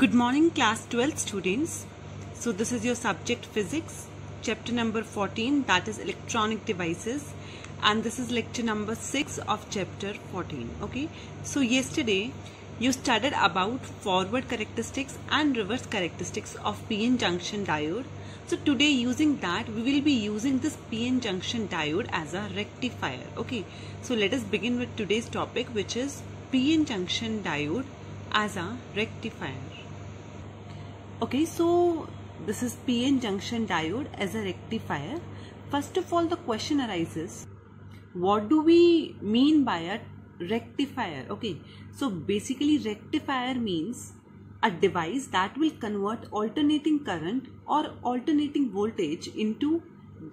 Good morning, class 12 students. So this is your subject physics, chapter number 14, that is electronic devices, and this is lecture number 6 of chapter 14. Okay, so yesterday you studied about forward characteristics and reverse characteristics of PN junction diode. So today, using that, we will be using this PN junction diode as a rectifier. Okay, so let us begin with today's topic, which is PN junction diode as a rectifier. Okay, so this is PN junction diode as a rectifier. First of all, the question arises, what do we mean by a rectifier? Okay, so basically rectifier means a device that will convert alternating current or alternating voltage into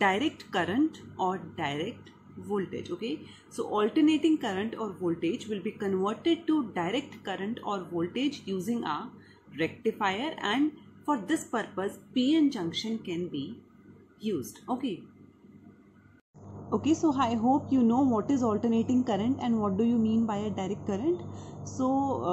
direct current or direct voltage. Okay, so alternating current or voltage will be converted to direct current or voltage using a rectifier, and for this purpose PN junction can be used. Okay, so I hope you know what is alternating current and what do you mean by a direct current. So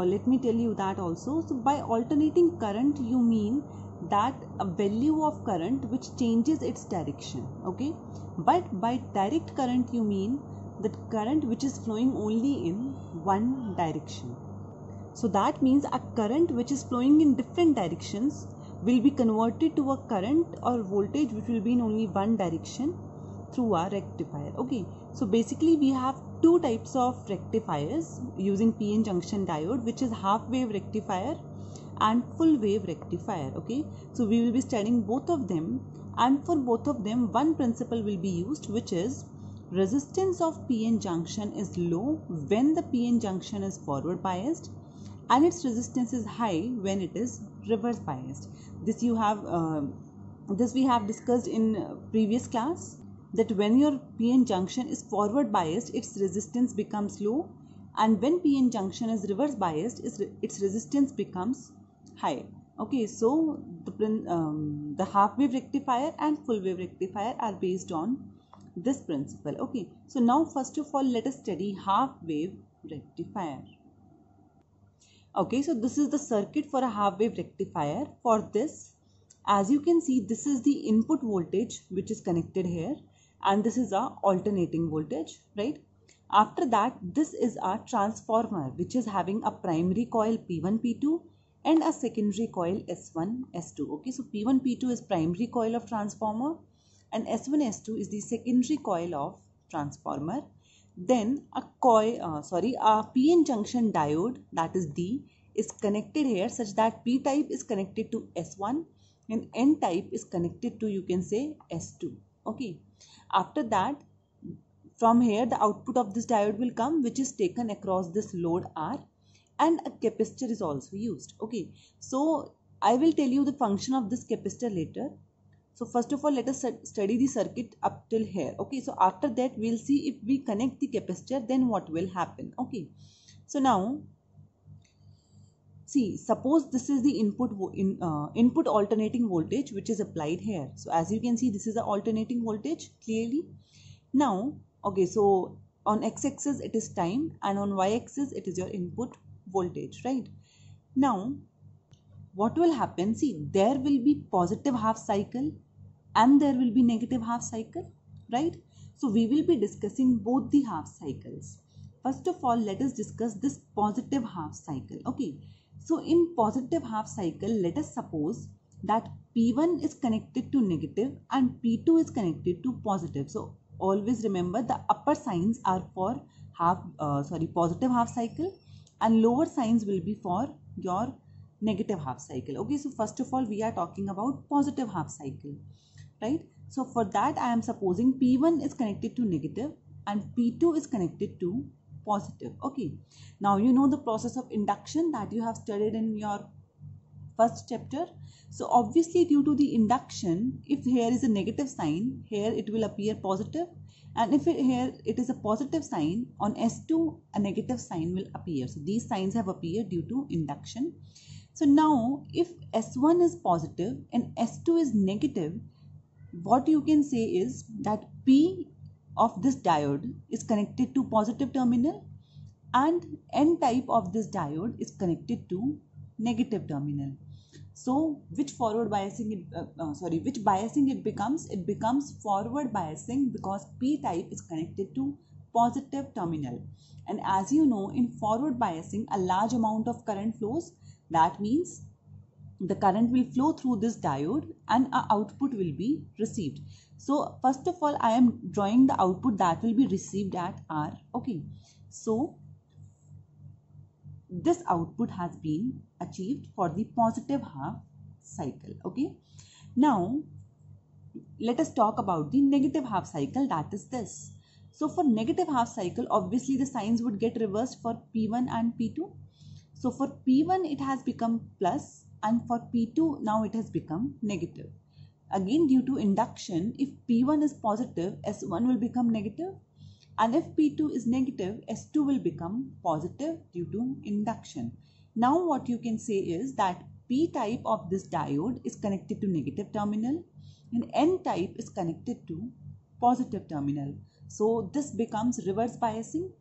let me tell you that also. So by alternating current you mean that a value of current which changes its direction. Okay, but by direct current you mean that current which is flowing only in one direction. So that means a current which is flowing in different directions will be converted to a current or voltage which will be in only one direction through a rectifier. Okay, so basically we have two types of rectifiers using PN junction diode, which is half wave rectifier and full wave rectifier. Okay, so we will be studying both of them, and for both of them one principle will be used, which is resistance of PN junction is low when the PN junction is forward biased and its resistance is high when it is reverse biased. This we have discussed in previous class, that when your PN junction is forward biased its resistance becomes low, and when PN junction is reverse biased its resistance becomes high. Okay, so the half wave rectifier and full wave rectifier are based on this principle. Okay, so now first of all let us study half wave rectifier. Okay, so this is the circuit for a half wave rectifier. For this, as you can see, this is the input voltage which is connected here, and this is a alternating voltage, right? After that, this is a transformer which is having a primary coil P1 P2 and a secondary coil S1 S2. Okay, so P1 P2 is primary coil of transformer and S1 S2 is the secondary coil of transformer. Then a PN junction diode, that is D, is connected here such that P type is connected to S1 and N type is connected to, you can say, S2. Okay, after that, from here the output of this diode will come, which is taken across this load R, and a capacitor is also used. Okay, so I will tell you the function of this capacitor later. So first of all, let us study the circuit up till here. Okay, so after that we'll see if we connect the capacitor, then what will happen. Okay, so now see, suppose this is the input alternating voltage which is applied here. So as you can see, this is the alternating voltage clearly. Now, okay, so on x-axis it is time and on y-axis it is your input voltage, right? Now what will happen? See, there will be positive half cycle and there will be negative half cycle, right? So we will be discussing both the half cycles. First of all, let us discuss this positive half cycle. Okay, so in positive half cycle, let us suppose that P1 is connected to negative and P2 is connected to positive. So always remember the upper signs are for positive half cycle and lower signs will be for your negative half cycle. Okay, so first of all we are talking about positive half cycle, right? So for that I am supposing P1 is connected to negative and P2 is connected to positive. Okay, now you know the process of induction that you have studied in your first chapter. So obviously due to the induction, if here is a negative sign, here it will appear positive, and if here it is a positive sign, on S2 a negative sign will appear. So these signs have appeared due to induction. So now if S1 is positive and S2 is negative, what you can say is that P of this diode is connected to positive terminal and N type of this diode is connected to negative terminal. So which which biasing it becomes? It becomes forward biasing because p type is connected to positive terminal. And as you know, in forward biasing a large amount of current flows. That means the current will flow through this diode and a output will be received. So first of all I am drawing the output that will be received at R. Okay, so this output has been achieved for the positive half cycle. Okay, now let us talk about the negative half cycle, that is this. So for negative half cycle, obviously the signs would get reversed for P1 and P2. So for P1 it has become plus, and for P2 now it has become negative. Again, due to induction, if P1 is positive, S1 will become negative, and if P2 is negative, S2 will become positive due to induction. Now what you can say is that P type of this diode is connected to negative terminal and N type is connected to positive terminal. So this becomes reverse biasing,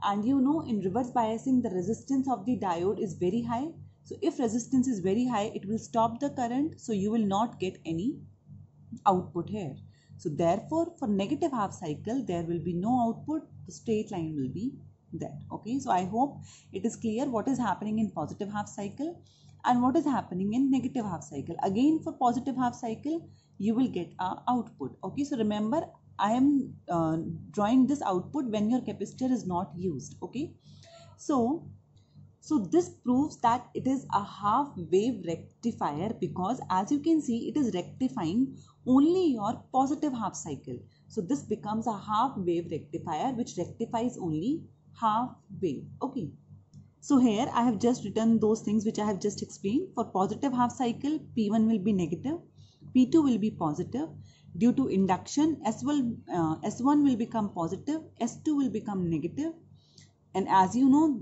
and you know in reverse biasing the resistance of the diode is very high. So if resistance is very high, it will stop the current, so you will not get any output here. So therefore for negative half cycle there will be no output, the straight line will be there. Okay, so I hope it is clear what is happening in positive half cycle and what is happening in negative half cycle. Again, for positive half cycle you will get a output. Okay, so remember I am drawing this output when your capacitor is not used. Okay, so this proves that it is a half wave rectifier, because as you can see it is rectifying only your positive half cycle. So this becomes a half wave rectifier which rectifies only half wave. Okay, so here I have just written those things which I have just explained. For positive half cycle, P1 will be negative, P2 will be positive. Due to induction, S1 will become positive, S2 will become negative. And as you know,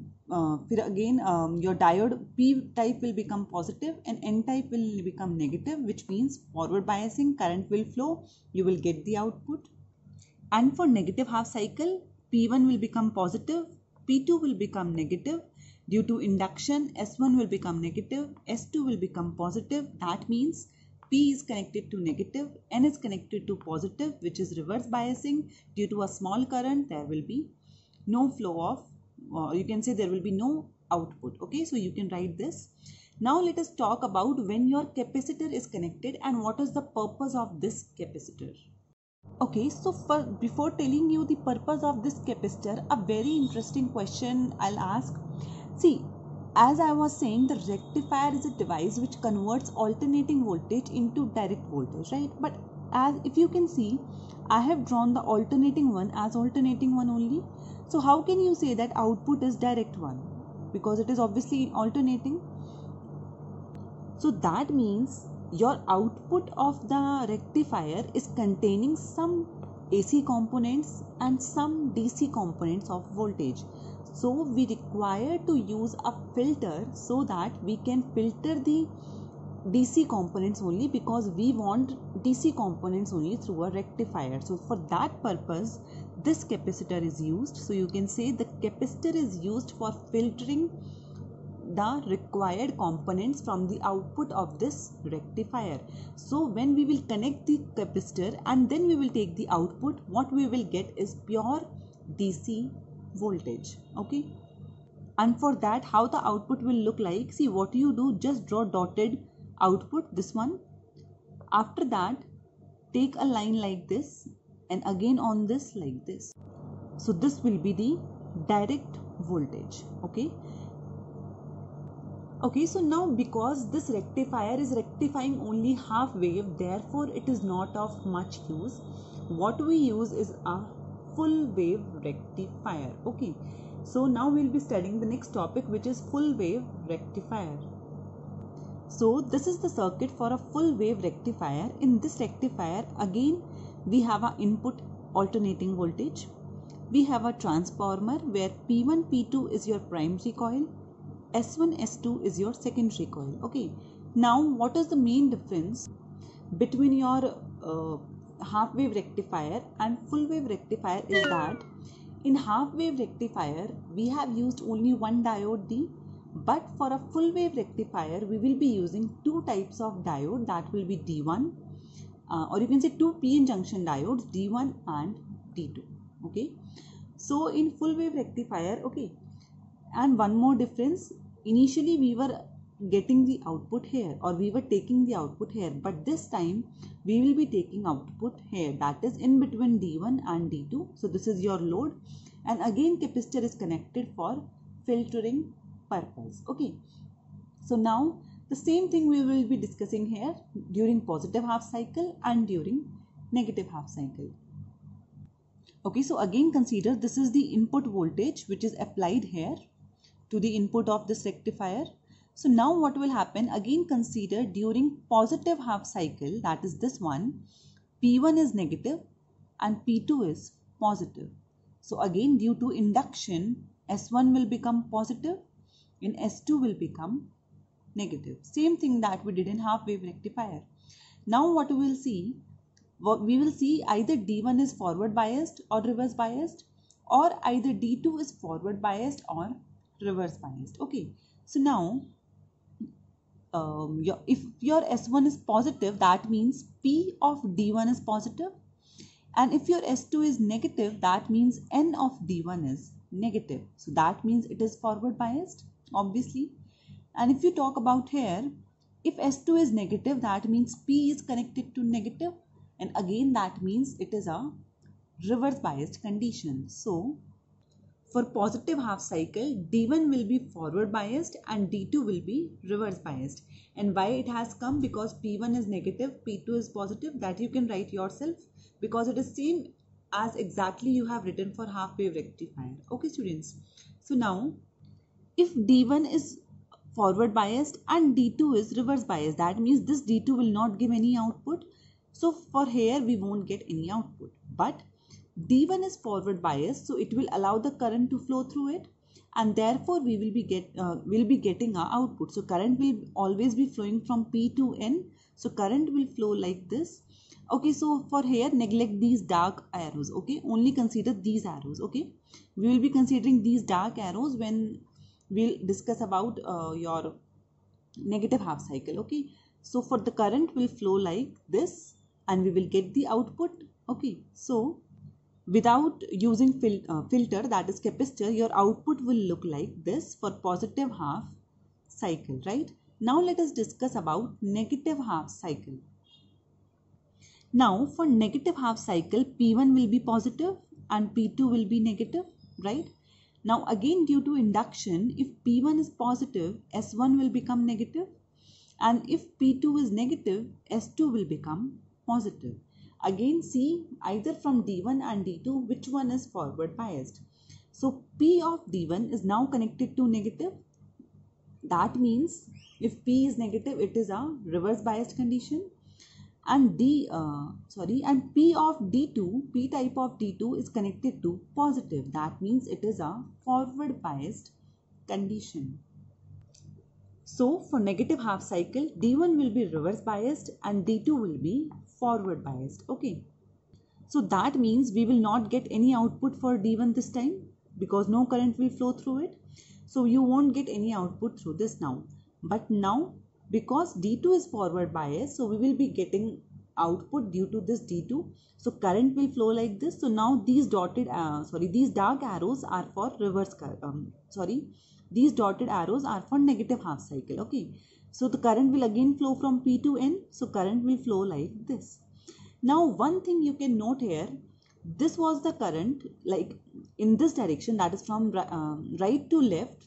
your diode P type will become positive and N type will become negative, which means forward biasing, current will flow, you will get the output. And for negative half cycle, P1 will become positive, P2 will become negative. Due to induction, S1 will become negative, S2 will become positive. That means P is connected to negative, N is connected to positive, which is reverse biasing. Due to a small current, there will be no flow of, you can say there will be no output. Okay, so you can write this. Now let us talk about when your capacitor is connected and what is the purpose of this capacitor. Okay, so before telling you the purpose of this capacitor, a very interesting question I'll ask. See, as I was saying, the rectifier is a device which converts alternating voltage into direct voltage, right? But as if you can see, I have drawn the alternating one as alternating one only. So how can you say that output is direct one? Because it is obviously alternating. So that means your output of the rectifier is containing some AC components and some DC components of voltage. So we require to use a filter so that we can filter the DC components only, because we want DC components only through a rectifier. So for that purpose this capacitor is used. So you can say the capacitor is used for filtering the required components from the output of this rectifier. So when we will connect the capacitor and then we will take the output, what we will get is pure DC voltage. Okay, and for that how the output will look like, see what you do, just draw dotted output, this one. After that take a line like this and again on this like this. So this will be the direct voltage. Okay, so now because this rectifier is rectifying only half wave, therefore it is not of much use. What we use is a full wave rectifier. Okay, so now we'll be studying the next topic, which is full wave rectifier. So this is the circuit for a full wave rectifier. In this rectifier, again we have an input alternating voltage. We have a transformer where P1, P2 is your primary coil, S1, S2 is your secondary coil. Okay, now what is the main difference between your half wave rectifier and full wave rectifier is that in half wave rectifier we have used only one diode, the But for a full wave rectifier, we will be using two types of diode, that will be D1 or you can say two PN junction diodes, D1 and D2. Okay, so in full wave rectifier, okay, and one more difference, initially we were getting the output here, or we were taking the output here, but this time we will be taking output here, that is in between D1 and D2. So this is your load, and again capacitor is connected for filtering purpose. Okay, so now the same thing we will be discussing here during positive half cycle and during negative half cycle. Okay, so again consider this is the input voltage which is applied here to the input of this rectifier. So now what will happen, again consider during positive half cycle, that is this one, P1 is negative and P2 is positive. So again due to induction, S1 will become positive and S2 will become negative. Same thing that we did in half wave rectifier. Now what we will see either D1 is forward biased or reverse biased, or either D2 is forward biased or reverse biased. Okay, so now if your S1 is positive, that means P of D1 is positive, and if your S2 is negative, that means N of D1 is negative. So that means it is forward biased, obviously. And if you talk about here, if S2 is negative, that means P is connected to negative, and again that means it is a reverse biased condition. So for positive half cycle, D1 will be forward biased and D2 will be reverse biased. And why it has come? Because P1 is negative, P2 is positive. That you can write yourself, because it is same as exactly you have written for half wave rectifier. Okay students, so now if D1 is forward biased and D2 is reverse biased, that means this D2 will not give any output. So for here we won't get any output. But D1 is forward biased, so it will allow the current to flow through it, and therefore we will be getting our output. So current will always be flowing from P to N. So current will flow like this. Okay, so for here neglect these dark arrows. Okay, only consider these arrows. Okay, we will be considering these dark arrows when we'll discuss about your negative half cycle. Okay, so for the current will flow like this and we will get the output. Okay, so without using filter, that is capacitor, your output will look like this for positive half cycle, right? Now let us discuss about negative half cycle. Now for negative half cycle, P1 will be positive and P2 will be negative, right? Now again due to induction, if P1 is positive, S1 will become negative, and if P2 is negative, S2 will become positive. Again see either from D1 and D2 which one is forward biased. So P of D1 is now connected to negative. That means if P is negative, it is a reverse biased condition. And P of D2, P type of D2 is connected to positive. That means it is a forward biased condition. So for negative half cycle, D1 will be reverse biased and D2 will be forward biased. Okay, so that means we will not get any output for D1 this time, because no current will flow through it. So you won't get any output through this now. But now because D2 is forward biased, so we will be getting output due to this D2. So current will flow like this. So now these these dark arrows are for these dotted arrows are for negative half cycle. Okay, so the current will again flow from P to N. So current will flow like this. Now one thing you can note here, this was the current like in this direction, that is from right to left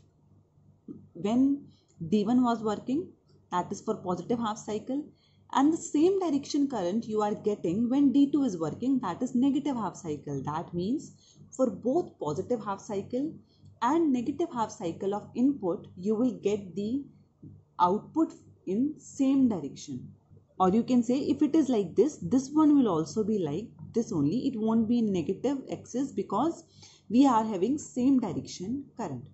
when D1 was working, that is for positive half cycle, and the same direction current you are getting when D2 is working, that is negative half cycle. That means for both positive half cycle and negative half cycle of input, you will get the output in same direction. Or you can say if it is like this, this one will also be like this only. It won't be in negative axis because we are having same direction current.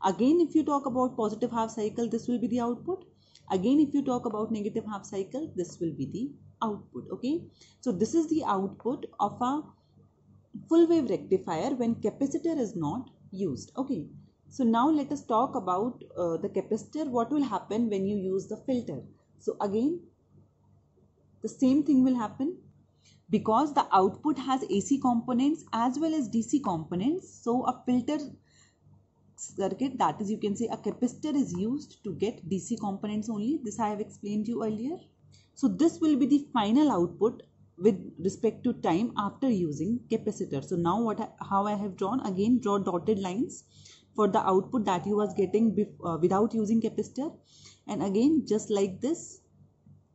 Again, if you talk about positive half cycle, this will be the output. Again, if you talk about negative half cycle, this will be the output. Okay, so this is the output of a full wave rectifier when capacitor is not used. Okay, So now let us talk about the capacitor. What will happen when you use the filter? So again, the same thing will happen because the output has AC components as well as DC components. So a filter circuit, that is, you can say a capacitor, is used to get DC components only. This I have explained you earlier. So this will be the final output with respect to time after using capacitor. So now how I have drawn, again draw dotted lines for the output that you was getting without using capacitor, and again just like this,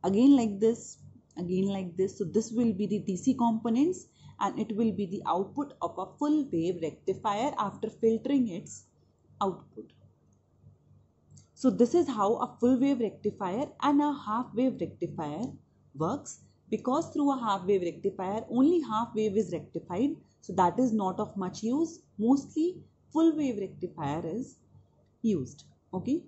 again like this, again like this. So this will be the DC components and it will be the output of a full wave rectifier after filtering its output. So this is how a full wave rectifier and a half wave rectifier works. Because through a half wave rectifier only half wave is rectified, so that is not of much use. Mostly full wave rectifier is used. Okay.